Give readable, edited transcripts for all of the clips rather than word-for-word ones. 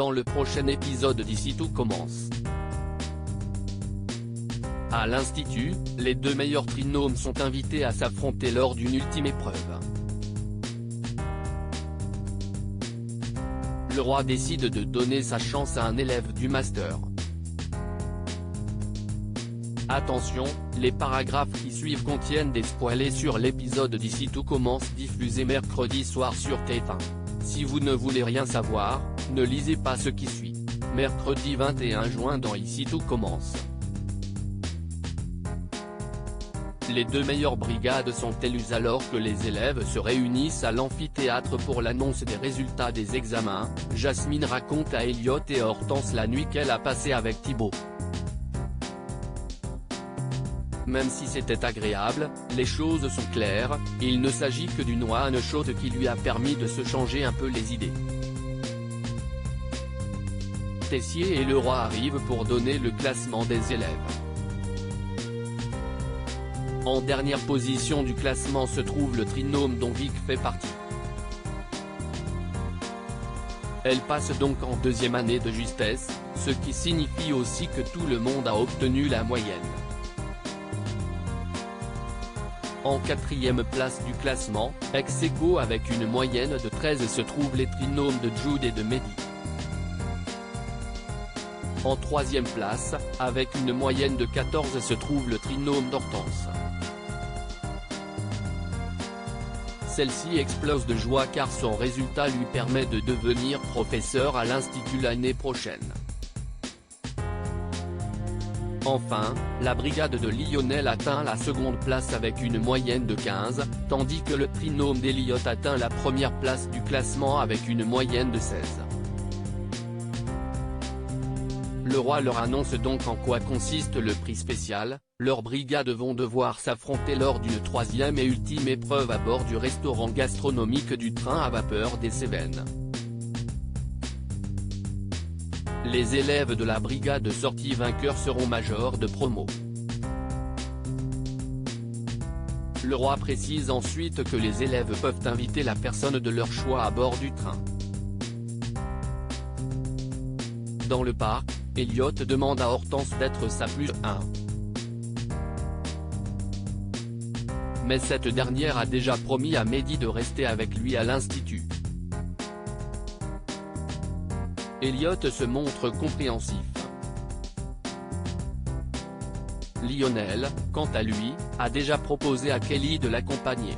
dans le prochain épisode d'Ici tout commence. À l'Institut, les deux meilleurs trinômes sont invités à s'affronter lors d'une ultime épreuve. Le roi décide de donner sa chance à un élève du master. Attention, les paragraphes qui suivent contiennent des spoilers sur l'épisode d'Ici tout commence diffusé mercredi soir sur TF1. Si vous ne voulez rien savoir, ne lisez pas ce qui suit. Mercredi 21 juin dans Ici tout commence. Les deux meilleures brigades sont élues alors que les élèves se réunissent à l'amphithéâtre pour l'annonce des résultats des examens. Jasmine raconte à Elliot et Hortense la nuit qu'elle a passée avec Thibaut. Même si c'était agréable, les choses sont claires, il ne s'agit que d'une one shot qui lui a permis de se changer un peu les idées. Tessier et Leroy arrivent pour donner le classement des élèves. En dernière position du classement se trouve le trinôme dont Vic fait partie. Elle passe donc en deuxième année de justesse, ce qui signifie aussi que tout le monde a obtenu la moyenne. En quatrième place du classement, ex aequo avec une moyenne de 13 se trouvent les trinômes de Jude et de Mehdi. En troisième place, avec une moyenne de 14 se trouve le trinôme d'Hortense. Celle-ci explose de joie car son résultat lui permet de devenir professeur à l'Institut l'année prochaine. Enfin, la brigade de Lionel atteint la seconde place avec une moyenne de 15, tandis que le trinôme d'Elliot atteint la première place du classement avec une moyenne de 16. Le roi leur annonce donc en quoi consiste le prix spécial. Leurs brigades vont devoir s'affronter lors d'une troisième et ultime épreuve à bord du restaurant gastronomique du train à vapeur des Cévennes. Les élèves de la brigade sortie vainqueurs seront majors de promo. Le roi précise ensuite que les élèves peuvent inviter la personne de leur choix à bord du train. Dans le parc, Elliot demande à Hortense d'être sa plus 1. Mais cette dernière a déjà promis à Mehdi de rester avec lui à l'Institut. Elliot se montre compréhensif. Lionel, quant à lui, a déjà proposé à Kelly de l'accompagner.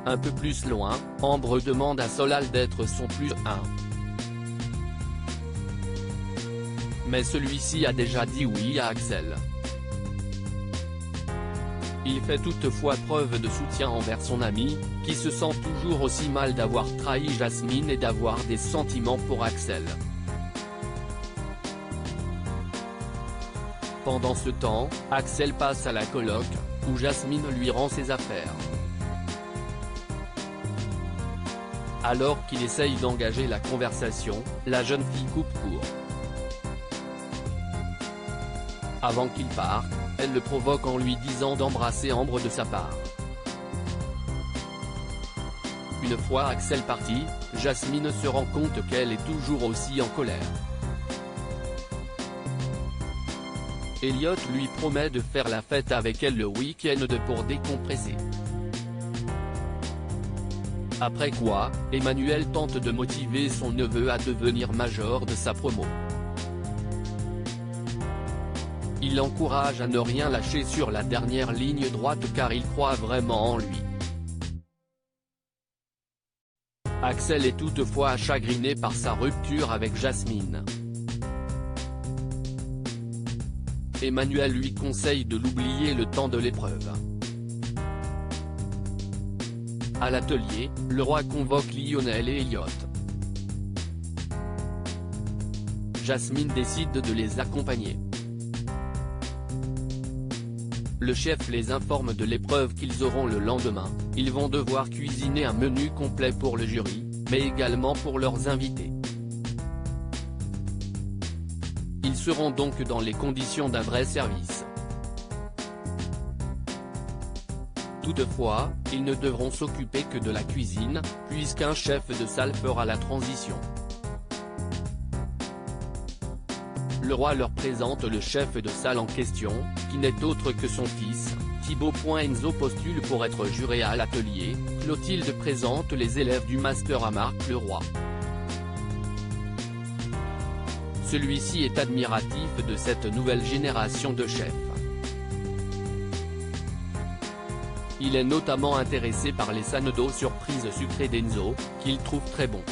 Un peu plus loin, Ambre demande à Solal d'être son plus 1. Mais celui-ci a déjà dit oui à Axel. Il fait toutefois preuve de soutien envers son ami, qui se sent toujours aussi mal d'avoir trahi Jasmine et d'avoir des sentiments pour Axel. Pendant ce temps, Axel passe à la coloc, où Jasmine lui rend ses affaires. Alors qu'il essaye d'engager la conversation, la jeune fille coupe court. Avant qu'il parte, elle le provoque en lui disant d'embrasser Ambre de sa part. Une fois Axel parti, Jasmine se rend compte qu'elle est toujours aussi en colère. Elliot lui promet de faire la fête avec elle le week-end pour décompresser. Après quoi, Emmanuel tente de motiver son neveu à devenir major de sa promo. Il l'encourage à ne rien lâcher sur la dernière ligne droite car il croit vraiment en lui. Axel est toutefois chagriné par sa rupture avec Jasmine. Emmanuel lui conseille de l'oublier le temps de l'épreuve. À l'atelier, le roi convoque Lionel et Elliot. Jasmine décide de les accompagner. Le chef les informe de l'épreuve qu'ils auront le lendemain. Ils vont devoir cuisiner un menu complet pour le jury, mais également pour leurs invités. Ils seront donc dans les conditions d'un vrai service. Toutefois, ils ne devront s'occuper que de la cuisine, puisqu'un chef de salle fera la transition. Le roi leur présente le chef de salle en question, qui n'est autre que son fils, Thibaut. Enzo postule pour être juré à l'atelier, Clotilde présente les élèves du master à Marc le roi. Celui-ci est admiratif de cette nouvelle génération de chefs. Il est notamment intéressé par les sannedos surprises sucrées d'Enzo, qu'il trouve très bons.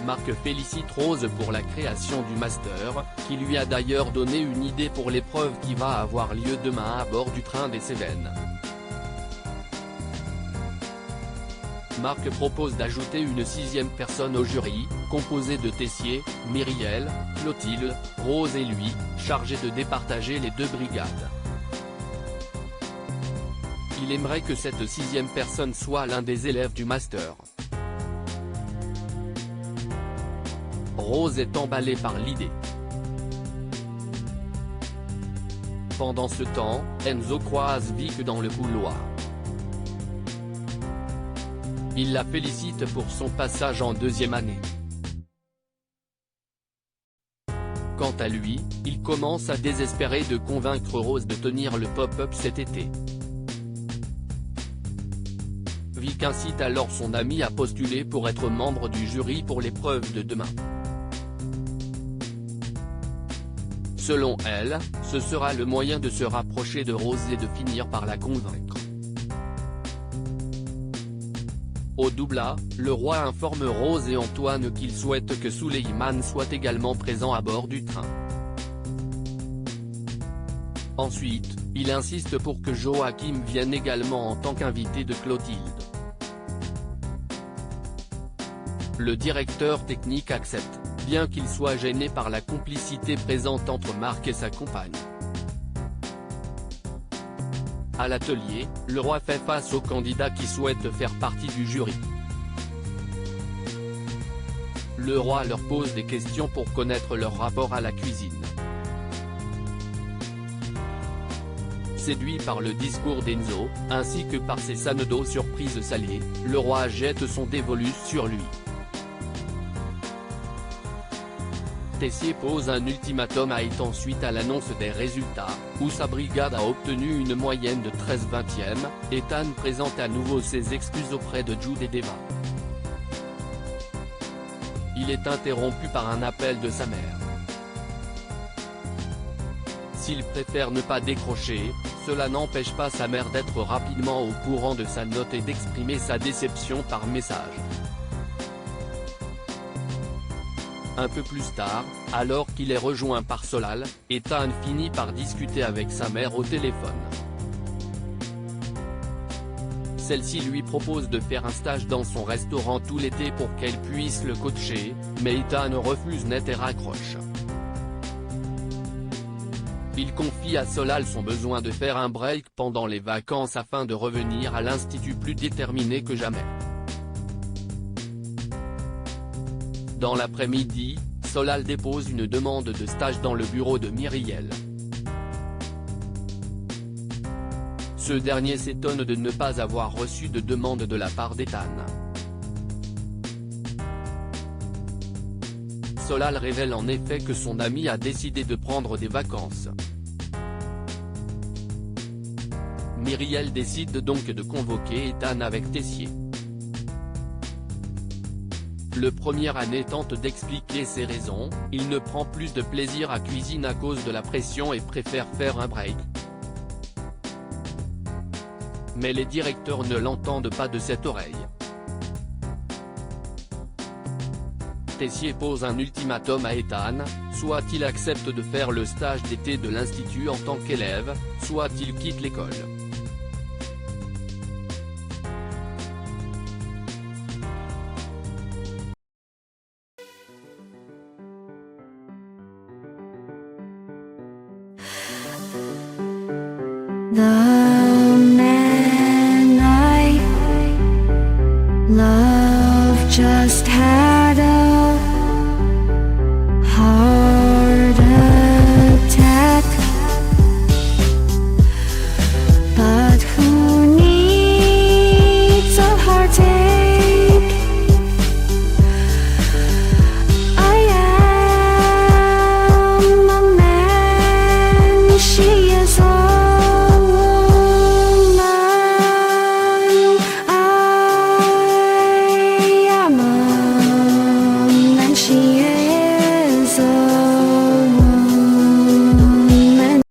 Marc félicite Rose pour la création du master, qui lui a d'ailleurs donné une idée pour l'épreuve qui va avoir lieu demain à bord du train des Cévennes. Marc propose d'ajouter une sixième personne au jury, composée de Tessier, Myriel, Clotilde, Rose et lui, chargé de départager les deux brigades. Il aimerait que cette sixième personne soit l'un des élèves du master. Rose est emballée par l'idée. Pendant ce temps, Enzo croise Vic dans le couloir. Il la félicite pour son passage en deuxième année. Quant à lui, il commence à désespérer de convaincre Rose de tenir le pop-up cet été. Vic incite alors son ami à postuler pour être membre du jury pour l'épreuve de demain. Selon elle, ce sera le moyen de se rapprocher de Rose et de finir par la convaincre. Au double A, le roi informe Rose et Antoine qu'il souhaite que Souleyman soit également présent à bord du train. Ensuite, il insiste pour que Joachim vienne également en tant qu'invité de Clotilde. Le directeur technique accepte, bien qu'il soit gêné par la complicité présente entre Marc et sa compagne. À l'atelier, le roi fait face aux candidats qui souhaitent faire partie du jury. Le roi leur pose des questions pour connaître leur rapport à la cuisine. Séduit par le discours d'Enzo, ainsi que par ses sannedos surprises salées, le roi jette son dévolu sur lui. Tessier pose un ultimatum à Ethan suite à l'annonce des résultats, où sa brigade a obtenu une moyenne de 13/20. Ethan présente à nouveau ses excuses auprès de Jude et d'Eva. Il est interrompu par un appel de sa mère. S'il préfère ne pas décrocher, cela n'empêche pas sa mère d'être rapidement au courant de sa note et d'exprimer sa déception par message. Un peu plus tard, alors qu'il est rejoint par Solal, Ethan finit par discuter avec sa mère au téléphone. Celle-ci lui propose de faire un stage dans son restaurant tout l'été pour qu'elle puisse le coacher, mais Ethan refuse net et raccroche. Il confie à Solal son besoin de faire un break pendant les vacances afin de revenir à l'institut plus déterminé que jamais. Dans l'après-midi, Solal dépose une demande de stage dans le bureau de Myriel. Ce dernier s'étonne de ne pas avoir reçu de demande de la part d'Ethan. Solal révèle en effet que son ami a décidé de prendre des vacances. Myriel décide donc de convoquer Ethan avec Tessier. Le premier année tente d'expliquer ses raisons, il ne prend plus de plaisir à cuisine à cause de la pression et préfère faire un break. Mais les directeurs ne l'entendent pas de cette oreille. Tessier pose un ultimatum à Ethan, soit il accepte de faire le stage d'été de l'institut en tant qu'élève, soit il quitte l'école. 나